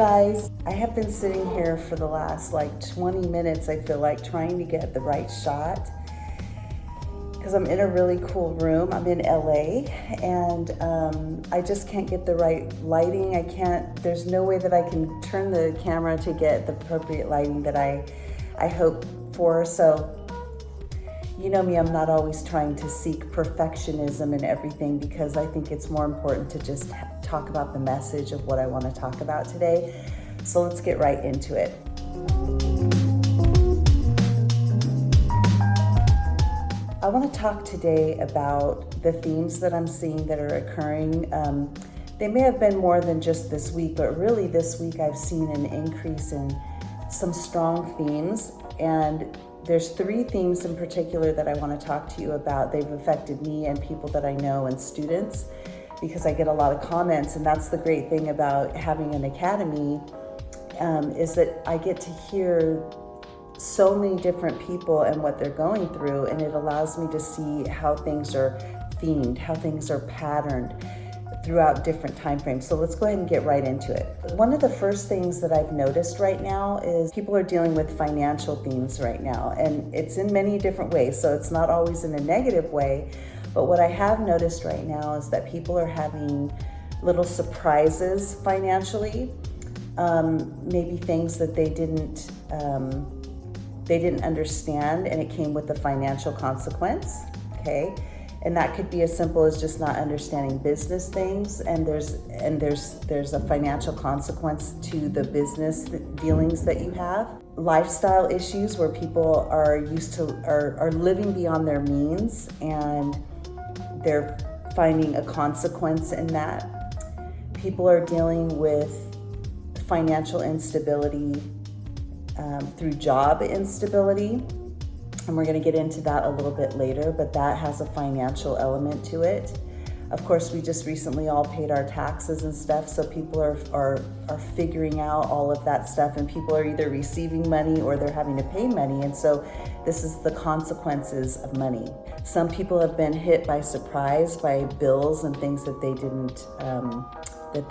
guys. I have been sitting here for the last 20 minutes, I feel like, trying to get the right shot because I'm in a really cool room. I'm in LA and I just can't get the right lighting. There's no way that I can turn the camera to get the appropriate lighting that I hope for. So, you know me, I'm not always trying to seek perfectionism in everything because I think it's more important to just talk about the message of what I want to talk about today. So let's get right into it. I want to talk today about the themes that I'm seeing that are occurring. They may have been more than just this week, but really this week I've seen an increase in some strong themes, and there's 3 themes in particular that I want to talk to you about. They've affected me and people that I know and students because I get a lot of comments, and that's the great thing about having an academy, is that I get to hear so many different people and what they're going through, and it allows me to see how things are themed, how things are patterned throughout different time frames. So let's go ahead and get right into it. One of the first things that I've noticed right now is people are dealing with financial themes right now, and it's in many different ways, so it's not always in a negative way. But what I have noticed right now is that people are having little surprises financially, maybe things that they didn't understand, and it came with a financial consequence, okay? And that could be as simple as just not understanding business things, and there's a financial consequence to the business dealings that you have. Lifestyle issues where people are living beyond their means, and they're finding a consequence in that. People are dealing with financial instability through job instability. And we're going to get into that a little bit later, but that has a financial element to it. Of course, we just recently all paid our taxes and stuff, so people are figuring out all of that stuff, and people are either receiving money or they're having to pay money, and so this is the consequences of money. Some people have been hit by surprise by bills and things that they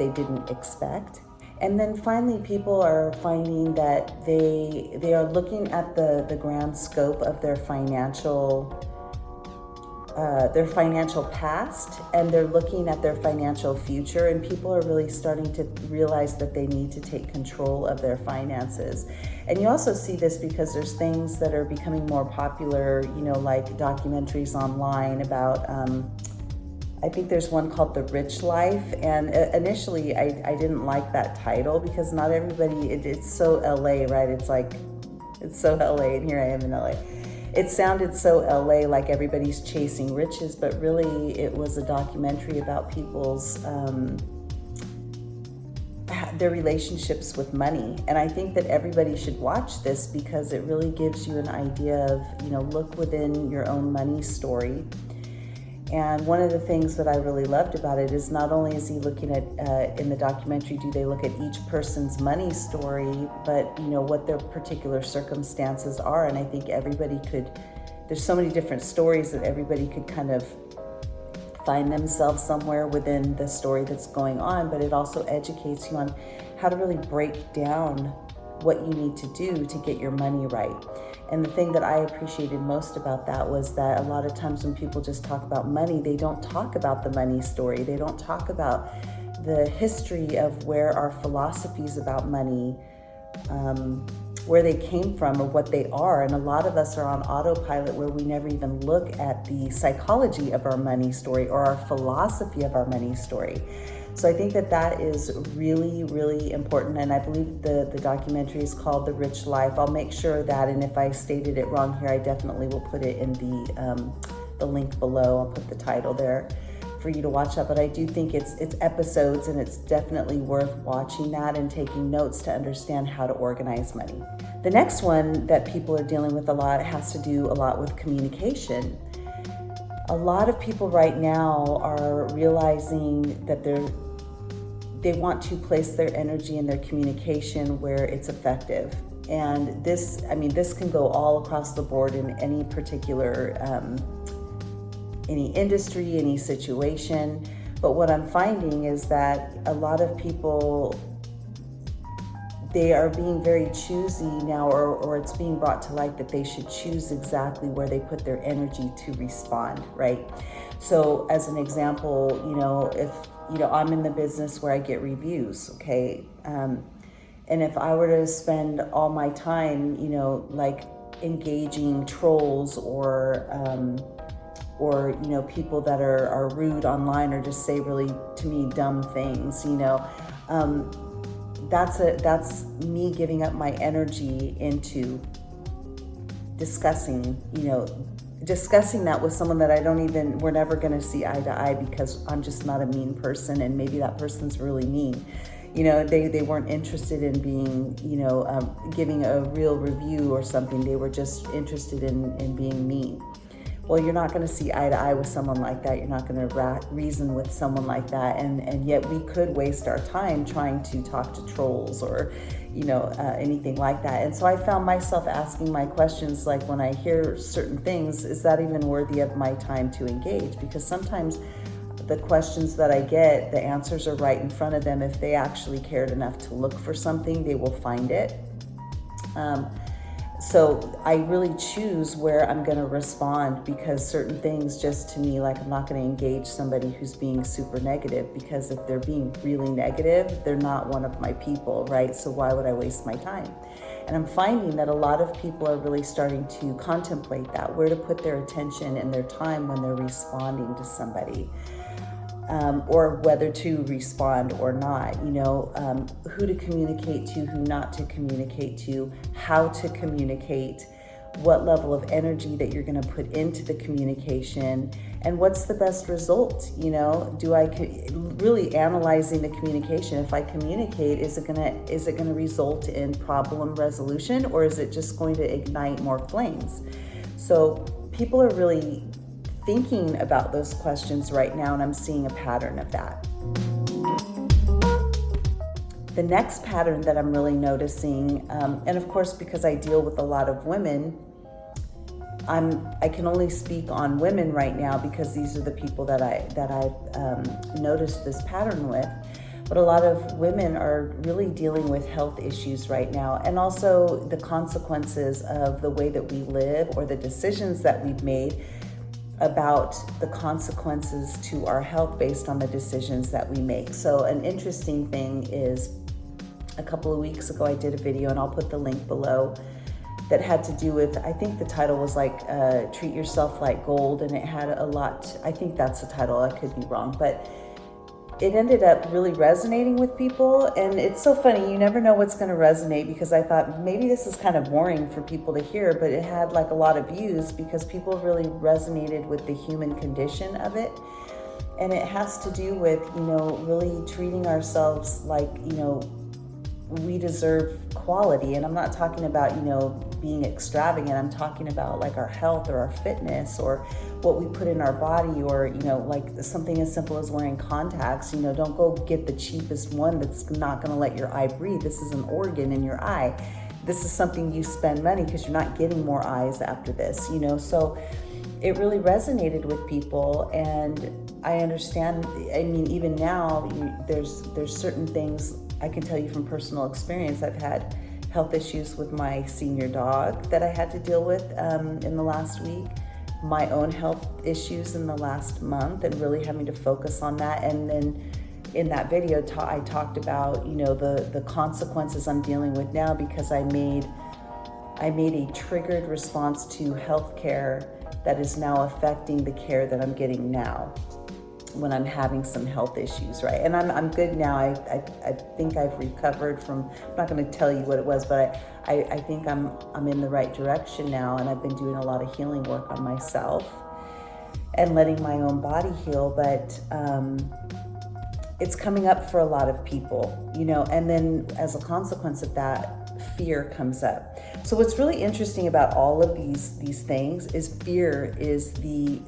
didn't expect. And then finally, people are finding that they are looking at the grand scope of their financial past, and they're looking at their financial future, and people are really starting to realize that they need to take control of their finances. And you also see this because there's things that are becoming more popular, like documentaries online about, I think there's one called The Rich Life, and initially I didn't like that title because not everybody, it's so LA, right? It's so LA, and here I am in LA. It sounded so LA, like everybody's chasing riches, but really it was a documentary about people's, their relationships with money. And I think that everybody should watch this because it really gives you an idea of, look within your own money story. And one of the things that I really loved about it is not only is he looking at, in the documentary, do they look at each person's money story, but what their particular circumstances are. And I think there's so many different stories that everybody could kind of find themselves somewhere within the story that's going on, but it also educates you on how to really break down what you need to do to get your money right. And the thing that I appreciated most about that was that a lot of times when people just talk about money, they don't talk about the money story. They don't talk about the history of where our philosophies about money, where they came from or what they are. And a lot of us are on autopilot where we never even look at the psychology of our money story or our philosophy of our money story. So I think that is really, really important. And I believe the documentary is called The Rich Life. I'll make sure of that. And if I stated it wrong here, I definitely will put it in the link below. I'll put the title there for you to watch that. But I do think it's episodes, and it's definitely worth watching that and taking notes to understand how to organize money. The next one that people are dealing with a lot has to do a lot with communication. A lot of people right now are realizing that they want to place their energy in their communication where it's effective. And this can go all across the board in any particular, any industry, any situation. But what I'm finding is that a lot of people they are being very choosy now, or it's being brought to light that they should choose exactly where they put their energy to respond, right? So as an example, if, I'm in the business where I get reviews, okay? And if I were to spend all my time, like engaging trolls or people that are rude online or just say really, to me, dumb things, that's me giving up my energy into discussing that with someone that we're never going to see eye to eye, because I'm just not a mean person, and maybe that person's really mean. They weren't interested in being, giving a real review or something. They were just interested in being mean. Well, you're not going to see eye to eye with someone like that. You're not going to reason with someone like that. And yet we could waste our time trying to talk to trolls or, anything like that. And so I found myself asking my questions, like when I hear certain things, is that even worthy of my time to engage? Because sometimes the questions that I get, the answers are right in front of them. If they actually cared enough to look for something, they will find it. So I really choose where I'm going to respond, because certain things just, to me, like, I'm not going to engage somebody who's being super negative, because if they're being really negative, they're not one of my people, right? So why would I waste my time? And I'm finding that a lot of people are really starting to contemplate that, where to put their attention and their time when they're responding to somebody. Or whether to respond or not, who to communicate to, who not to communicate to, how to communicate, what level of energy that you're going to put into the communication, and what's the best result. Really analyzing the communication. If I communicate, is it going to result in problem resolution, or is it just going to ignite more flames? So people are really thinking about those questions right now, and I'm seeing a pattern of that. The next pattern that I'm really noticing, and of course, because I deal with a lot of women, I can only speak on women right now, because these are the people that I've noticed this pattern with. But a lot of women are really dealing with health issues right now, and also the consequences of the way that we live, or the decisions that we've made about the consequences to our health based on the decisions that we make. So an interesting thing is, a couple of weeks ago I did a video, and I'll put the link below, that had to do with, I think the title was like, treat yourself like gold, and it had a lot, I think that's the title, I could be wrong, but it ended up really resonating with people. And it's so funny, you never know what's going to resonate, because I thought maybe this is kind of boring for people to hear, but it had like a lot of views because people really resonated with the human condition of it. And it has to do with, really treating ourselves like, we deserve quality. And I'm not talking about, being extravagant. I'm talking about like our health or our fitness, or what we put in our body, or, like something as simple as wearing contacts. Don't go get the cheapest one that's not going to let your eye breathe. This is an organ in your eye. This is something you spend money, because you're not getting more eyes after this, So it really resonated with people. And I understand, even now, there's certain things I can tell you from personal experience. I've had health issues with my senior dog that I had to deal with in the last week, my own health issues in the last month, and really having to focus on that. And then in that video, I talked about, the consequences I'm dealing with now, because I made a triggered response to healthcare that is now affecting the care that I'm getting now, when I'm having some health issues, right? And I'm good now. I think I've recovered from, I'm not going to tell you what it was, but I think I'm in the right direction now, and I've been doing a lot of healing work on myself and letting my own body heal. But it's coming up for a lot of people, and then as a consequence of that, fear comes up. So what's really interesting about all of these things is fear is the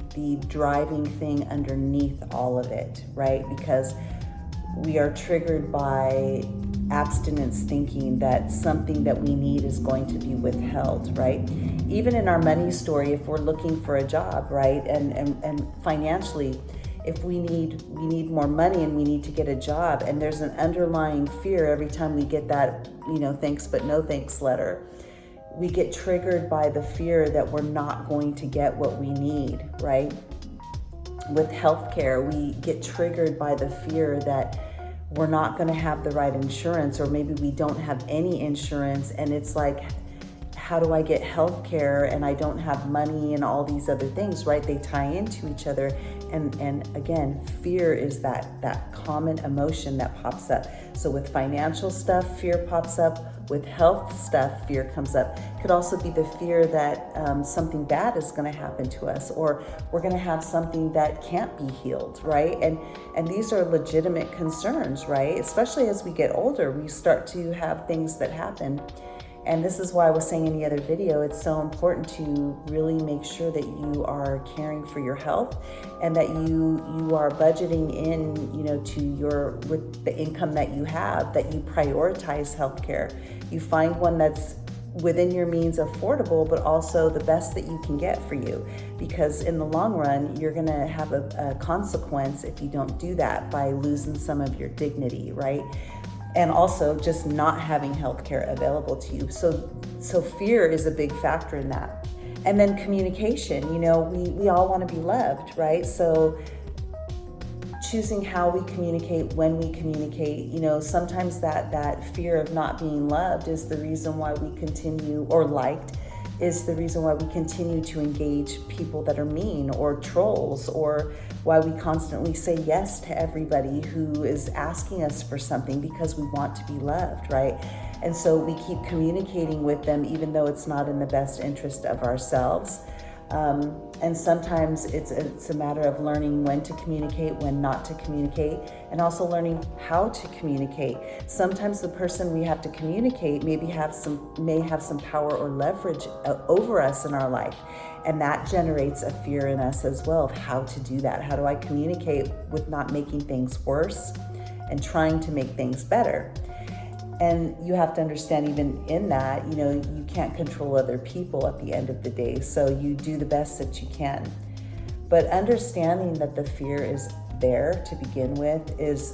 driving thing underneath all of it, right? Because we are triggered by abstinence thinking that something that we need is going to be withheld, right? Even in our money story, if we're looking for a job, right? And financially, if we need more money and we need to get a job, and there's an underlying fear every time we get that, thanks but no thanks letter. We get triggered by the fear that we're not going to get what we need, right? With healthcare, we get triggered by the fear that we're not going to have the right insurance, or maybe we don't have any insurance, and it's like, how do I get healthcare and I don't have money and all these other things, right? They tie into each other. And again, fear is that common emotion that pops up. So with financial stuff, fear pops up. With health stuff, fear comes up. It could also be the fear that something bad is going to happen to us, or we're going to have something that can't be healed, right? And these are legitimate concerns, right? Especially as we get older, we start to have things that happen. And this is why I was saying in the other video, it's so important to really make sure that you are caring for your health, and that you are budgeting in, to with the income that you have, that you prioritize healthcare. You find one that's within your means, affordable, but also the best that you can get for you. Because in the long run, you're gonna have a consequence if you don't do that, by losing some of your dignity, right? And also just not having healthcare available to you. So fear is a big factor in that. And then communication, we all want to be loved, right? So choosing how we communicate, when we communicate, sometimes that fear of not being loved is the reason why we continue, or liked, is the reason why we continue to engage people that are mean or trolls, or why we constantly say yes to everybody who is asking us for something, because we want to be loved, right? And so we keep communicating with them even though it's not in the best interest of ourselves. And sometimes it's a matter of learning when to communicate, when not to communicate, and also learning how to communicate. Sometimes the person we have to communicate may have some power or leverage over us in our life, and that generates a fear in us as well of how to do that. How do I communicate with not making things worse and trying to make things better? And you have to understand, even in that, you can't control other people at the end of the day. So you do the best that you can. But understanding that the fear is there to begin with is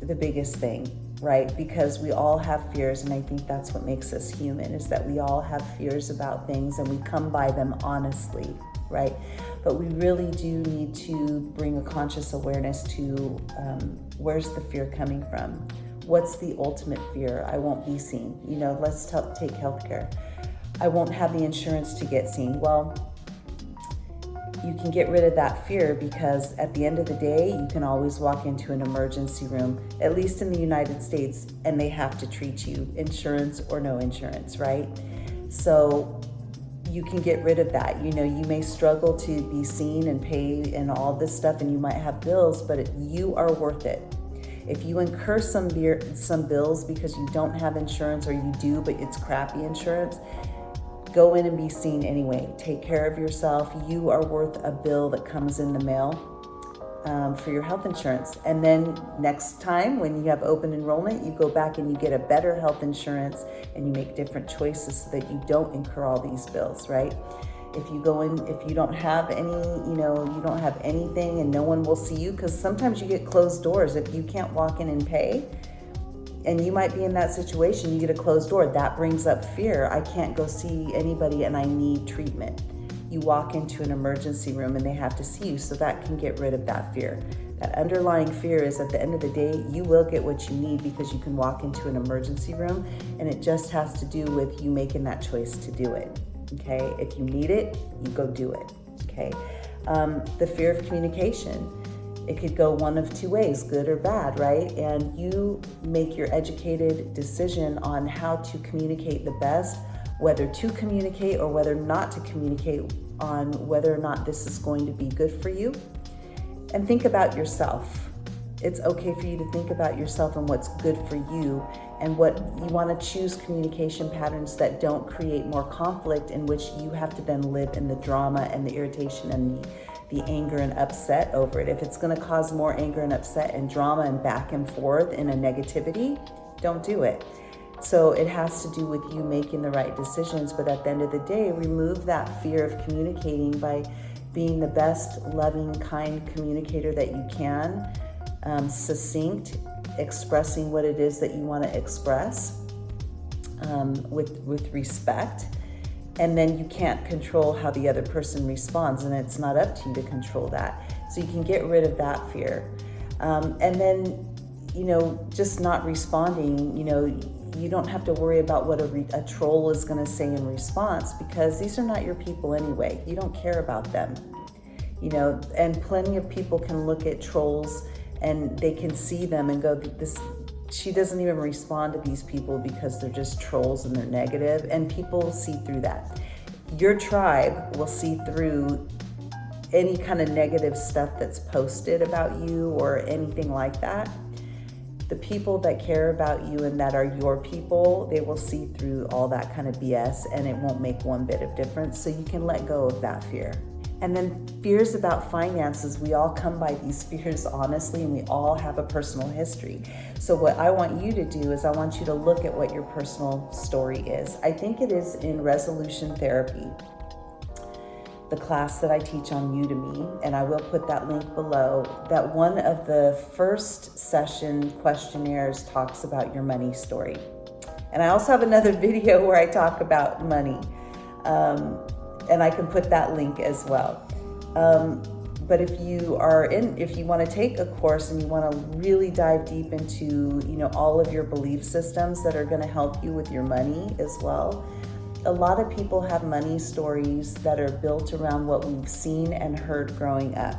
the biggest thing, right? Because we all have fears. And I think that's what makes us human, is that we all have fears about things, and we come by them honestly, right? But we really do need to bring a conscious awareness to where's the fear coming from? What's the ultimate fear? I won't be seen. Let's take healthcare. I won't have the insurance to get seen. Well, you can get rid of that fear, because at the end of the day, you can always walk into an emergency room, at least in the United States, and they have to treat you, insurance or no insurance, right? So you can get rid of that. You may struggle to be seen and pay and all this stuff, and you might have bills, but you are worth it. If you incur some bills because you don't have insurance, or you do, but it's crappy insurance, go in and be seen anyway. Take care of yourself. You are worth a bill that comes in the mail for your health insurance. And then next time when you have open enrollment, you go back and you get a better health insurance, and you make different choices so that you don't incur all these bills, right? If you go in, if you don't have any, you don't have anything, and no one will see you, because sometimes you get closed doors. If you can't walk in and pay, and you might be in that situation, you get a closed door, that brings up fear. I can't go see anybody and I need treatment. You walk into an emergency room and they have to see you, so that can get rid of that fear. That underlying fear is, at the end of the day, you will get what you need, because you can walk into an emergency room, and it just has to do with you making that choice to do it. Okay, if you need it, you go do it. Okay, the fear of communication. It could go one of two ways, good or bad, right? And you make your educated decision on how to communicate the best, whether to communicate or whether not to communicate, on whether or not this is going to be good for you. And think about yourself. It's okay for you to think about yourself and what's good for you, and what you want to choose communication patterns that don't create more conflict, in which you have to then live in the drama and the irritation and the anger and upset over it. If it's going to cause more anger and upset and drama and back and forth in a negativity, don't do it. So it has to do with you making the right decisions. But at the end of the day, remove that fear of communicating by being the best, loving, kind communicator that you can, succinct, expressing what it is that you want to express with respect. And then you can't control how the other person responds, and it's not up to you to control that. So you can get rid of that fear. And then, just not responding, you don't have to worry about what a troll is going to say in response, because these are not your people anyway. You don't care about them, and plenty of people can look at trolls and they can see them and go, she doesn't even respond to these people because they're just trolls and they're negative, and people will see through that. Your tribe will see through any kind of negative stuff that's posted about you or anything like that. The people that care about you and that are your people, they will see through all that kind of BS, and it won't make one bit of difference. So you can let go of that fear. And then fears about finances, we all come by these fears honestly, and we all have a personal history. So what I want you to do is I want you to look at what your personal story is. I think it is in resolution therapy, the class that I teach on Udemy, and I will put that link below, that one of the first session questionnaires talks about your money story. And I also have another video where I talk about money. And I can put that link as well. But if you want to take a course and you want to really dive deep into, all of your belief systems that are going to help you with your money as well. A lot of people have money stories that are built around what we've seen and heard growing up.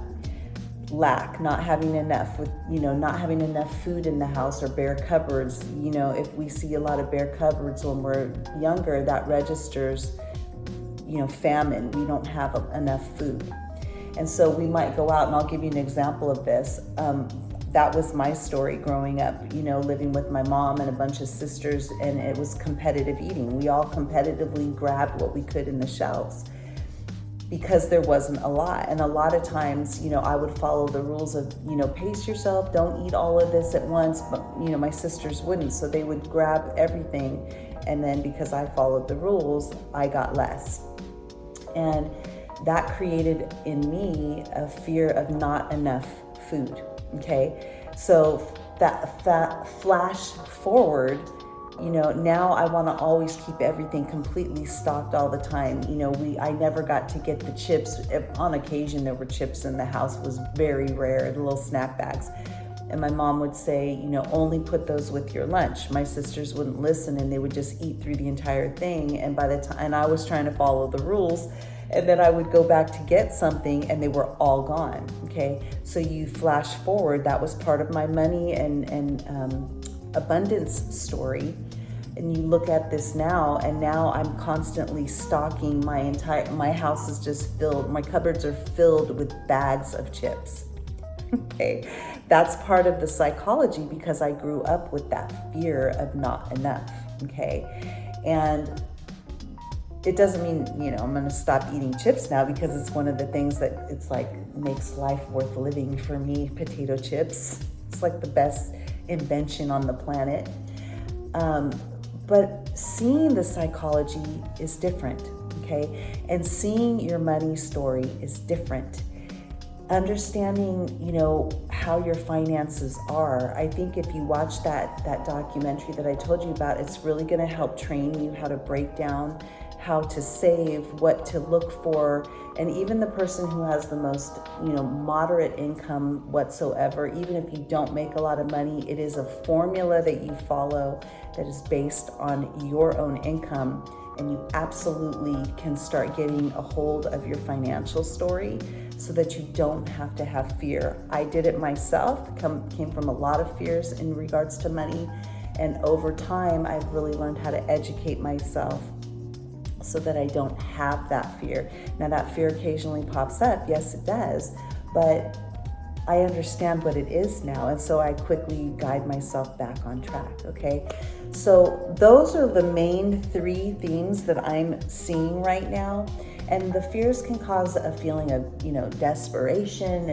Lack, not having enough, not having enough food in the house, or bare cupboards. If we see a lot of bare cupboards when we're younger, that registers famine. We don't have enough food. And so we might go out, and I'll give you an example of this. That was my story growing up, living with my mom and a bunch of sisters, and it was competitive eating. We all competitively grabbed what we could in the shelves because there wasn't a lot. And a lot of times, I would follow the rules of, pace yourself, don't eat all of this at once. But, my sisters wouldn't, so they would grab everything. And then because I followed the rules, I got less. And that created in me a fear of not enough food, okay? So that flash forward, now I want to always keep everything completely stocked all the time. I never got to get the chips. On occasion, there were chips in the house. It was very rare, the little snack bags. And my mom would say, only put those with your lunch. My sisters wouldn't listen, and they would just eat through the entire thing. And by the time, and I was trying to follow the rules, and then I would go back to get something and they were all gone, okay? So you flash forward, that was part of my money and abundance story. And you look at this now, and now I'm constantly stocking my house is just filled, my cupboards are filled with bags of chips. Okay, that's part of the psychology, because I grew up with that fear of not enough, okay? And it doesn't mean, I'm going to stop eating chips now, because it's one of the things that it's like makes life worth living for me. Potato chips, it's like the best invention on the planet. But seeing the psychology is different, okay? And seeing your money story is different. Understanding, how your finances are. I think if you watch that documentary that I told you about, it's really going to help train you how to break down, how to save, what to look for. And even the person who has the most, moderate income whatsoever, even if you don't make a lot of money, it is a formula that you follow that is based on your own income. And you absolutely can start getting a hold of your financial story so that you don't have to have fear. I did it myself, came from a lot of fears in regards to money. And over time, I've really learned how to educate myself so that I don't have that fear. Now, that fear occasionally pops up. Yes, it does. But I understand what it is now. And so I quickly guide myself back on track, okay? So those are the main three themes that I'm seeing right now. And the fears can cause a feeling of, desperation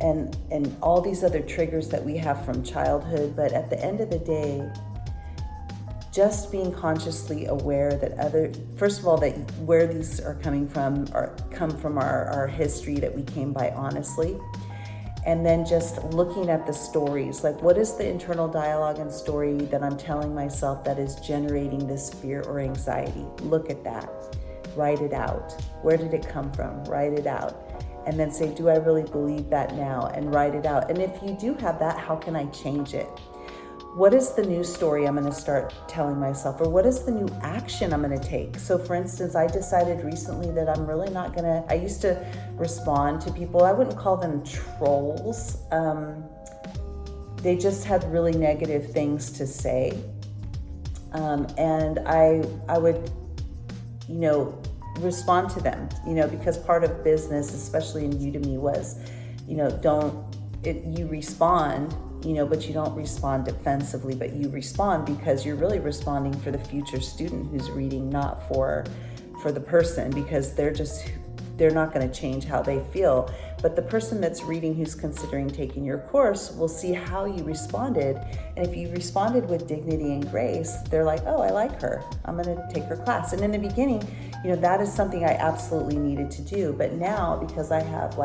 and all these other triggers that we have from childhood. But at the end of the day, just being consciously aware that first of all, that where these are coming from come from our history that we came by honestly. And then just looking at the stories, like what is the internal dialogue and story that I'm telling myself that is generating this fear or anxiety? Look at that, write it out. Where did it come from? Write it out. And then say, do I really believe that now? And write it out. And if you do have that, how can I change it? What is the new story I'm going to start telling myself? Or what is the new action I'm going to take? So for instance, I decided recently that I'm really not going to, I used to respond to people. I wouldn't call them trolls. They just had really negative things to say. And I would, respond to them, because part of business, especially in Udemy, was, you respond, but you don't respond defensively, but you respond because you're really responding for the future student who's reading, not for the person, because they're not going to change how they feel. But the person that's reading who's considering taking your course will see how you responded. And if you responded with dignity and grace, they're like, oh, I like her. I'm going to take her class. And in the beginning, that is something I absolutely needed to do. But now, because I have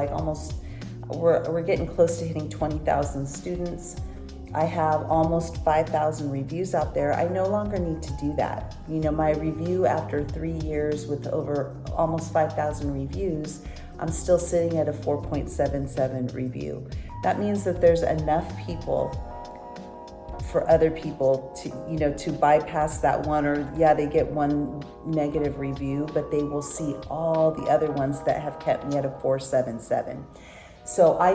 we're getting close to hitting 20,000 students. I have almost 5,000 reviews out there. I no longer need to do that. My review after 3 years with over almost 5,000 reviews, I'm still sitting at a 4.77 review. That means that there's enough people for other people to bypass that one, or they get one negative review, but they will see all the other ones that have kept me at a 4.77. So I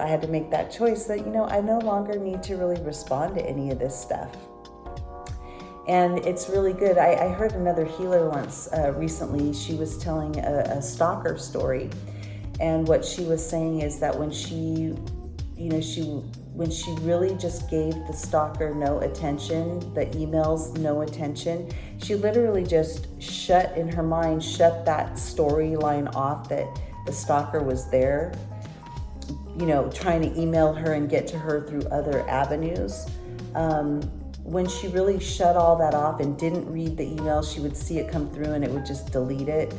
had to make that choice that, I no longer need to really respond to any of this stuff. And it's really good. I heard another healer once recently, she was telling a stalker story. And what she was saying is that when she really just gave the stalker no attention, the emails no attention, she literally just shut that storyline off that the stalker was there, trying to email her and get to her through other avenues. When she really shut all that off and didn't read the email, she would see it come through and it would just delete it.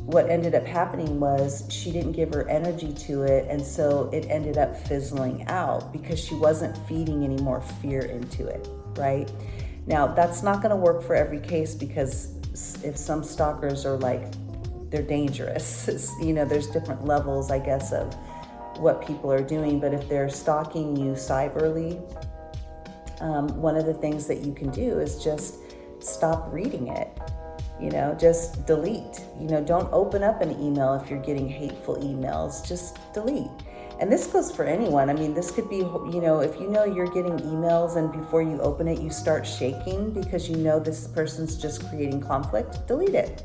What ended up happening was she didn't give her energy to it, and so it ended up fizzling out because she wasn't feeding any more fear into it, right? Now, that's not going to work for every case, because if some stalkers are they're dangerous, there's different levels, I guess, of what people are doing. But if they're stalking you cyberly, one of the things that you can do is just stop reading it. Just delete. Don't open up an email if you're getting hateful emails. Just delete. And this goes for anyone. I mean, this could be, if you're getting emails and before you open it, you start shaking because this person's just creating conflict, delete it.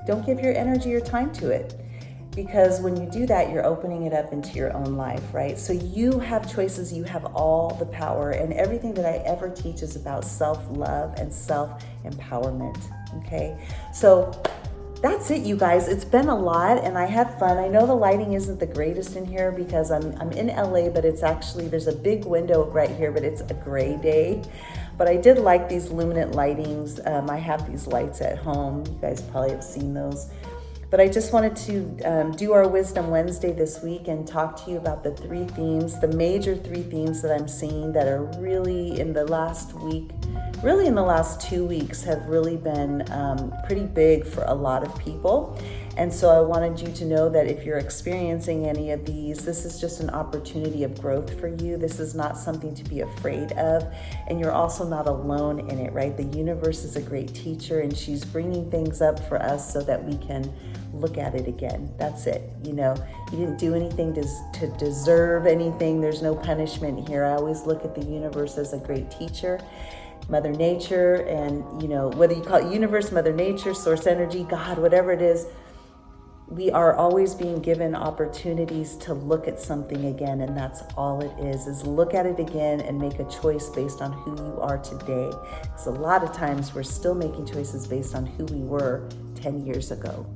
Don't give your energy or time to it. Because when you do that, you're opening it up into your own life, right? So you have choices, you have all the power, and everything that I ever teach is about self-love and self-empowerment, okay? So that's it, you guys. It's been a lot, and I had fun. I know the lighting isn't the greatest in here because I'm in LA, but it's actually, there's a big window right here, but it's a gray day. But I did like these luminant lightings. I have these lights at home. You guys probably have seen those. But I just wanted to do our Wisdom Wednesday this week and talk to you about the the major three themes that I'm seeing that are really in the last 2 weeks have really been pretty big for a lot of people. And so I wanted you to know that if you're experiencing any of these, this is just an opportunity of growth for you. This is not something to be afraid of. And you're also not alone in it, right? The universe is a great teacher, and she's bringing things up for us so that we can look at it again. That's it. You didn't do anything to deserve anything. There's no punishment here. I always look at the universe as a great teacher. Mother Nature, and whether you call it universe, Mother Nature, source energy, God, whatever it is, we are always being given opportunities to look at something again, and that's all it is look at it again and make a choice based on who you are today. Because a lot of times we're still making choices based on who we were 10 years ago.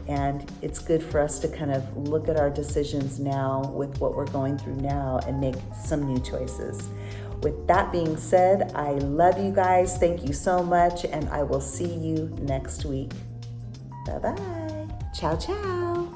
And it's good for us to kind of look at our decisions now with what we're going through now and make some new choices. With that being said, I love you guys. Thank you so much, and I will see you next week. Bye-bye. Ciao, ciao.